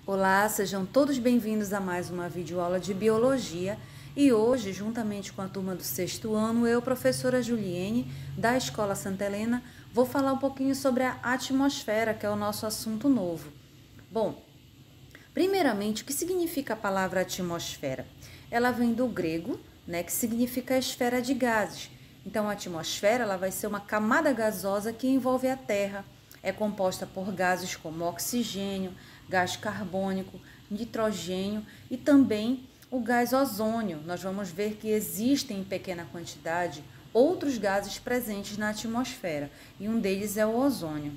Olá, sejam todos bem-vindos a mais uma videoaula de Biologia e hoje, juntamente com a turma do sexto ano, eu, professora Juliene, da Escola Santa Helena, vou falar um pouquinho sobre a atmosfera, que é o nosso assunto novo. Bom, primeiramente, o que significa a palavra atmosfera? Ela vem do grego, que significa esfera de gases. Então, a atmosfera ela vai ser uma camada gasosa que envolve a Terra. É composta por gases como oxigênio, gás carbônico, nitrogênio e também o gás ozônio. Nós vamos ver que existem em pequena quantidade outros gases presentes na atmosfera e um deles é o ozônio.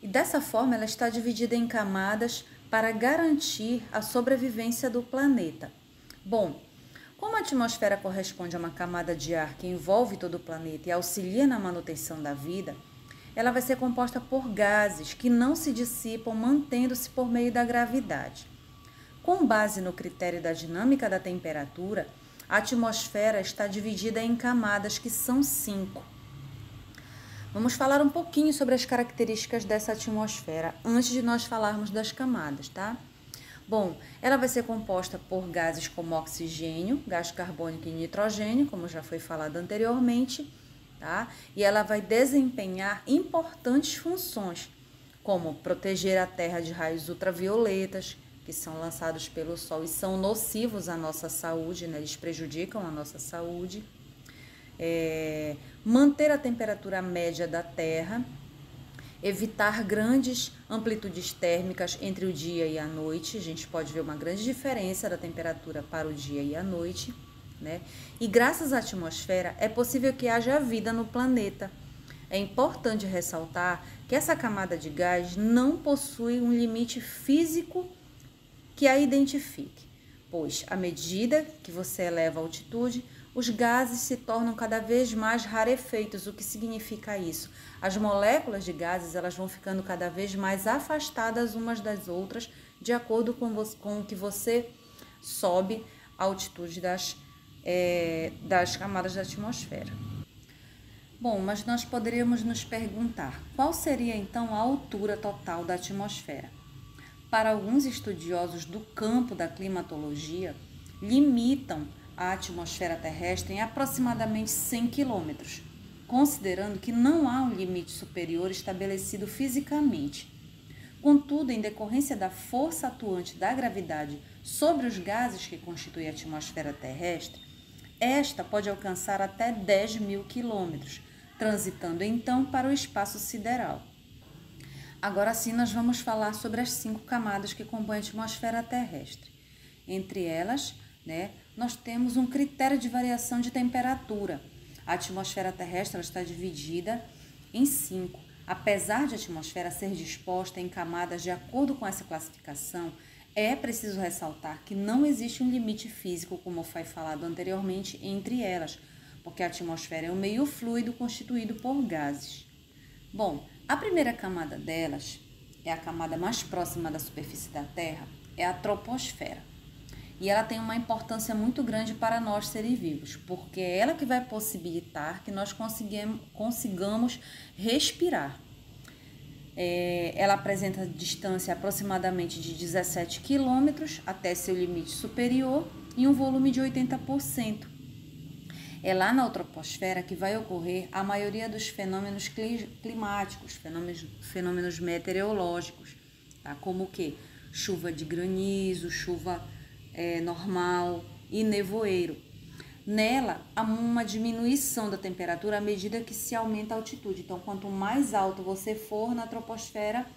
E dessa forma ela está dividida em camadas para garantir a sobrevivência do planeta. Bom, como a atmosfera corresponde a uma camada de ar que envolve todo o planeta e auxilia na manutenção da vida, ela vai ser composta por gases que não se dissipam, mantendo-se por meio da gravidade. Com base no critério da dinâmica da temperatura, a atmosfera está dividida em camadas que são 5. Vamos falar um pouquinho sobre as características dessa atmosfera antes de nós falarmos das camadas, tá? Bom, ela vai ser composta por gases como oxigênio, gás carbônico e nitrogênio, como já foi falado anteriormente, tá? E ela vai desempenhar importantes funções, como proteger a Terra de raios ultravioletas, que são lançados pelo Sol e são nocivos à nossa saúde, eles prejudicam a nossa saúde. Manter a temperatura média da Terra, evitar grandes amplitudes térmicas entre o dia e a noite. A gente pode ver uma grande diferença da temperatura para o dia e a noite, E graças à atmosfera é possível que haja vida no planeta. É importante ressaltar que essa camada de gás não possui um limite físico que a identifique, pois à medida que você eleva a altitude, os gases se tornam cada vez mais rarefeitos. O que significa isso? As moléculas de gases elas vão ficando cada vez mais afastadas umas das outras, de acordo com o que você sobe a altitude das camadas da atmosfera. Bom, mas nós poderíamos nos perguntar, qual seria então a altura total da atmosfera? Para alguns estudiosos do campo da climatologia, limitam a atmosfera terrestre em aproximadamente 100 quilômetros, considerando que não há um limite superior estabelecido fisicamente. Contudo, em decorrência da força atuante da gravidade sobre os gases que constituem a atmosfera terrestre, esta pode alcançar até 10.000 quilômetros, transitando então para o espaço sideral. Agora sim, nós vamos falar sobre as 5 camadas que compõem a atmosfera terrestre. Entre elas, nós temos um critério de variação de temperatura. A atmosfera terrestre ela está dividida em 5. Apesar de a atmosfera ser disposta em camadas de acordo com essa classificação, é preciso ressaltar que não existe um limite físico, como foi falado anteriormente, entre elas, porque a atmosfera é um meio fluido constituído por gases. Bom, a primeira camada delas, é a camada mais próxima da superfície da Terra, é a troposfera. E ela tem uma importância muito grande para nós seres vivos, porque é ela que vai possibilitar que nós consigamos respirar. Ela apresenta distância aproximadamente de 17 quilômetros até seu limite superior e um volume de 80%. É lá na troposfera que vai ocorrer a maioria dos fenômenos climáticos, fenômenos meteorológicos, tá? Como o quê? Chuva de granizo, chuva normal e nevoeiro. Nela, há uma diminuição da temperatura à medida que se aumenta a altitude. Então, quanto mais alto você for na troposfera,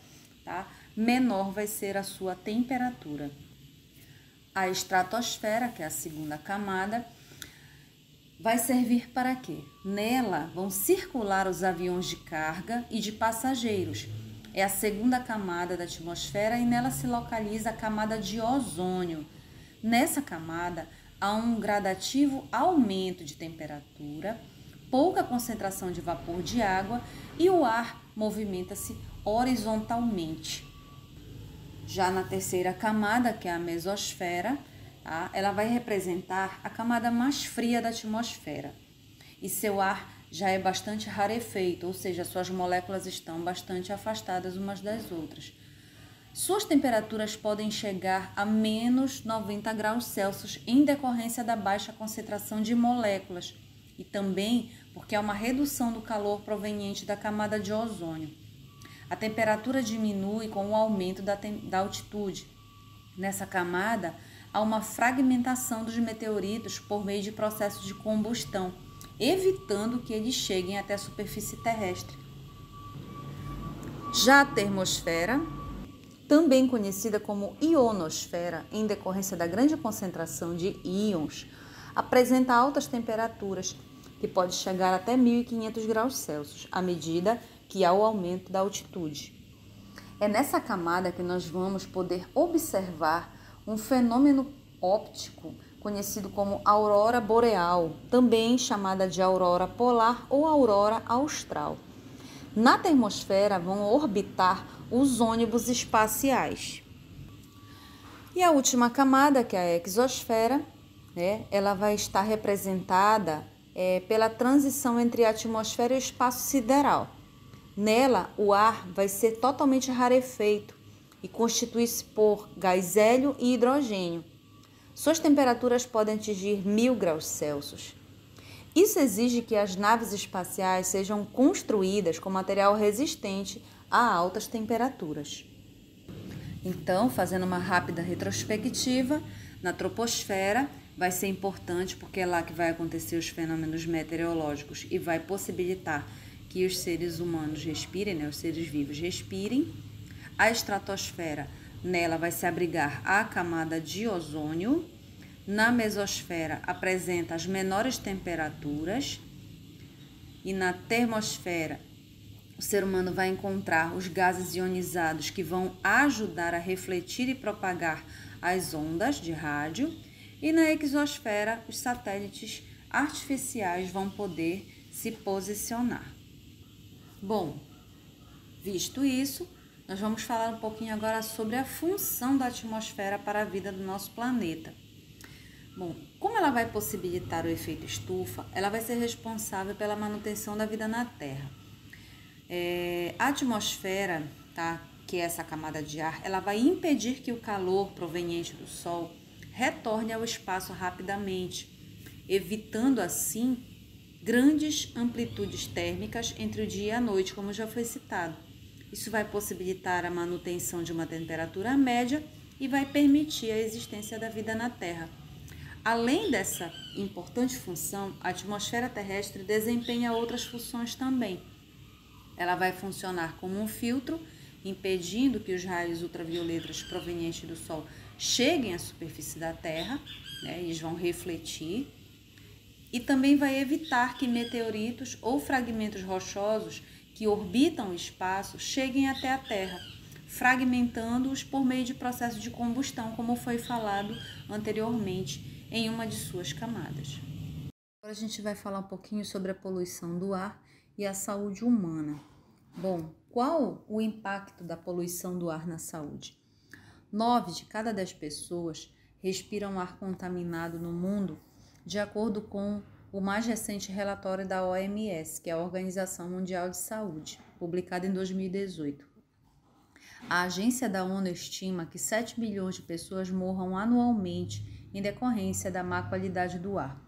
tá? Menor vai ser a sua temperatura. A estratosfera, que é a segunda camada, vai servir para quê? Nela vão circular os aviões de carga e de passageiros. É a segunda camada da atmosfera e nela se localiza a camada de ozônio. Nessa camada há um gradativo aumento de temperatura, pouca concentração de vapor de água e o ar movimenta-se horizontalmente. Já na terceira camada, que é a mesosfera, ela vai representar a camada mais fria da atmosfera e seu ar já é bastante rarefeito, ou seja, suas moléculas estão bastante afastadas umas das outras. Suas temperaturas podem chegar a menos 90 graus Celsius em decorrência da baixa concentração de moléculas e também porque há uma redução do calor proveniente da camada de ozônio. A temperatura diminui com o aumento da altitude. Nessa camada, há uma fragmentação dos meteoritos por meio de processos de combustão, evitando que eles cheguem até a superfície terrestre. Já a termosfera, também conhecida como ionosfera, em decorrência da grande concentração de íons, apresenta altas temperaturas, que pode chegar até 1.500 graus Celsius, à medida que há o aumento da altitude. É nessa camada que nós vamos poder observar um fenômeno óptico conhecido como aurora boreal, também chamada de aurora polar ou aurora austral. Na termosfera vão orbitar os ônibus espaciais. E a última camada, que é a exosfera, ela vai estar representada pela transição entre a atmosfera e o espaço sideral. Nela, o ar vai ser totalmente rarefeito e constitui-se por gás hélio e hidrogênio. Suas temperaturas podem atingir 1.000 graus Celsius. Isso exige que as naves espaciais sejam construídas com material resistente a altas temperaturas. Então, fazendo uma rápida retrospectiva, na troposfera vai ser importante porque é lá que vai acontecer os fenômenos meteorológicos e vai possibilitar que os seres humanos respirem, os seres vivos respirem. A estratosfera, nela vai se abrigar a camada de ozônio. Na mesosfera, apresenta as menores temperaturas. E na termosfera, o ser humano vai encontrar os gases ionizados que vão ajudar a refletir e propagar as ondas de rádio. E na exosfera, os satélites artificiais vão poder se posicionar. Bom, visto isso, nós vamos falar um pouquinho agora sobre a função da atmosfera para a vida do nosso planeta. Bom, como ela vai possibilitar o efeito estufa, ela vai ser responsável pela manutenção da vida na Terra. A atmosfera, que é essa camada de ar, ela vai impedir que o calor proveniente do Sol retorne ao espaço rapidamente, evitando assim grandes amplitudes térmicas entre o dia e a noite, como já foi citado. Isso vai possibilitar a manutenção de uma temperatura média e vai permitir a existência da vida na Terra. Além dessa importante função, a atmosfera terrestre desempenha outras funções também. Ela vai funcionar como um filtro, impedindo que os raios ultravioletas provenientes do Sol cheguem à superfície da Terra, eles vão refletir. E também vai evitar que meteoritos ou fragmentos rochosos que orbitam o espaço cheguem até a Terra, fragmentando-os por meio de processo de combustão, como foi falado anteriormente em uma de suas camadas. Agora a gente vai falar um pouquinho sobre a poluição do ar e a saúde humana. Bom, qual o impacto da poluição do ar na saúde? 9 de cada 10 pessoas respiram ar contaminado no mundo, de acordo com o mais recente relatório da OMS, que é a Organização Mundial de Saúde, publicado em 2018. A agência da ONU estima que 7 milhões de pessoas morram anualmente em decorrência da má qualidade do ar.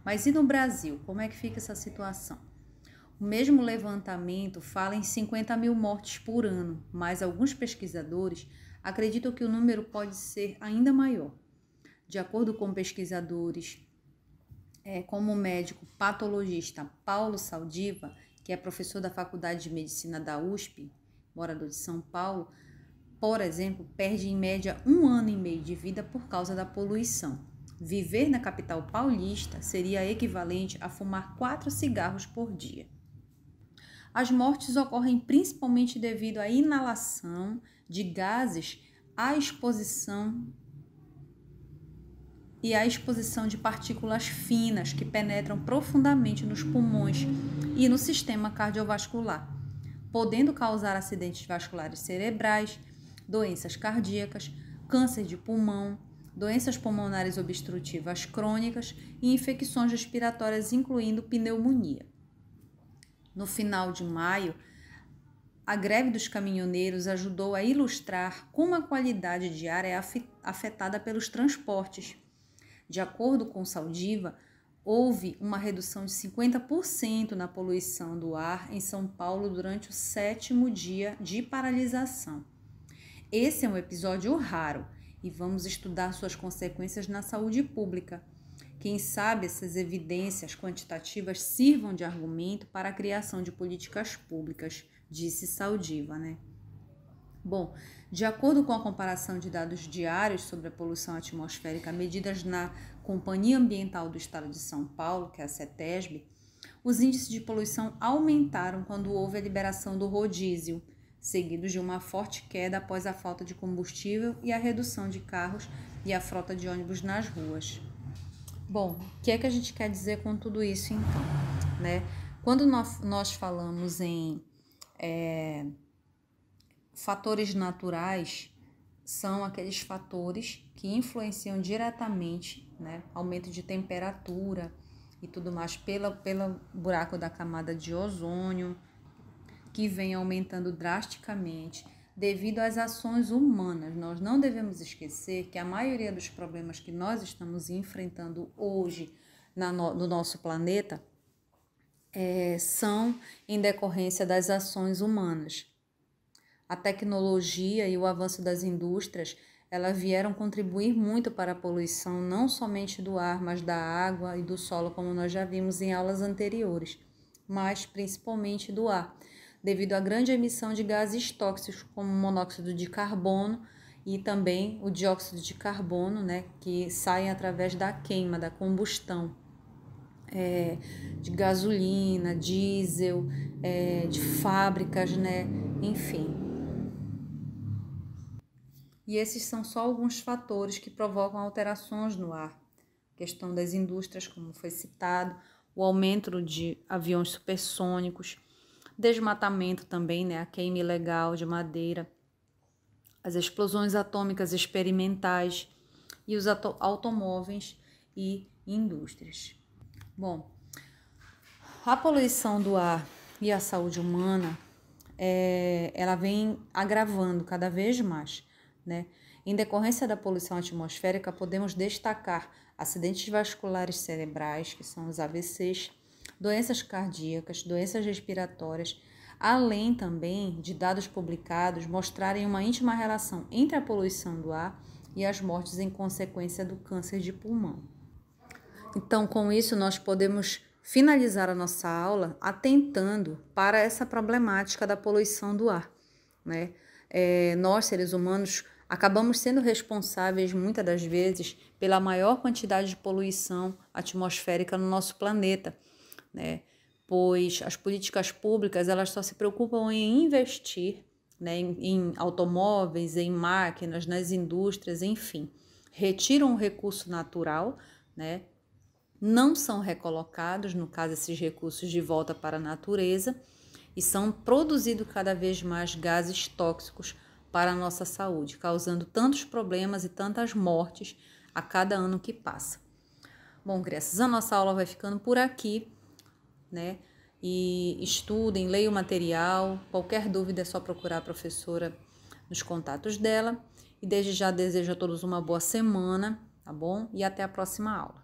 Mas e no Brasil? Como é que fica essa situação? O mesmo levantamento fala em 50 mil mortes por ano, mas alguns pesquisadores acreditam que o número pode ser ainda maior. De acordo com pesquisadores como o médico patologista Paulo Saldiva, que é professor da Faculdade de Medicina da USP, morador de São Paulo, por exemplo, perde em média 1 ano e meio de vida por causa da poluição. Viver na capital paulista seria equivalente a fumar 4 cigarros por dia. As mortes ocorrem principalmente devido à inalação de gases, à exposição de partículas finas que penetram profundamente nos pulmões e no sistema cardiovascular, podendo causar acidentes vasculares cerebrais, doenças cardíacas, câncer de pulmão, doenças pulmonares obstrutivas crônicas e infecções respiratórias, incluindo pneumonia. No final de maio, A greve dos caminhoneiros ajudou a ilustrar como a qualidade de ar é afetada pelos transportes. De acordo com Saldiva, houve uma redução de 50% na poluição do ar em São Paulo durante o 7º dia de paralisação. Esse é um episódio raro e vamos estudar suas consequências na saúde pública. Quem sabe essas evidências quantitativas sirvam de argumento para a criação de políticas públicas, disse Saldiva, Bom, de acordo com a comparação de dados diários sobre a poluição atmosférica medidas na Companhia Ambiental do Estado de São Paulo, que é a CETESB, os índices de poluição aumentaram quando houve a liberação do rodízio, seguidos de uma forte queda após a falta de combustível e a redução de carros e a frota de ônibus nas ruas. Bom, o que é que a gente quer dizer com tudo isso, então? Quando nós falamos em fatores naturais, são aqueles fatores que influenciam diretamente, aumento de temperatura e tudo mais pelo buraco da camada de ozônio, que vem aumentando drasticamente devido às ações humanas. Nós não devemos esquecer que a maioria dos problemas que nós estamos enfrentando hoje no nosso planeta são em decorrência das ações humanas. A tecnologia e o avanço das indústrias, elas vieram contribuir muito para a poluição, não somente do ar, mas da água e do solo, como nós já vimos em aulas anteriores, mas principalmente do ar, devido à grande emissão de gases tóxicos, como o monóxido de carbono e também o dióxido de carbono, que saem através da queima, da combustão de gasolina, diesel, de fábricas, enfim. E esses são só alguns fatores que provocam alterações no ar. A questão das indústrias, como foi citado, o aumento de aviões supersônicos, desmatamento também, a queima ilegal de madeira, as explosões atômicas experimentais e os automóveis e indústrias. Bom, a poluição do ar e a saúde humana, ela vem agravando cada vez mais, Em decorrência da poluição atmosférica, podemos destacar acidentes vasculares cerebrais, que são os AVCs, doenças cardíacas, doenças respiratórias, além também de dados publicados mostrarem uma íntima relação entre a poluição do ar e as mortes em consequência do câncer de pulmão. Então, com isso, nós podemos finalizar a nossa aula atentando para essa problemática da poluição do ar, Nós, seres humanos, acabamos sendo responsáveis, muitas das vezes, pela maior quantidade de poluição atmosférica no nosso planeta, Pois as políticas públicas, elas só se preocupam em investir, em automóveis, em máquinas, nas indústrias, enfim. Retiram o recurso natural, não são recolocados, no caso, esses recursos de volta para a natureza, e são produzidos cada vez mais gases tóxicos para a nossa saúde, causando tantos problemas e tantas mortes a cada ano que passa. Bom, crianças, a nossa aula vai ficando por aqui, E estudem, leiam o material. Qualquer dúvida é só procurar a professora nos contatos dela. E desde já desejo a todos uma boa semana, tá bom? E até a próxima aula.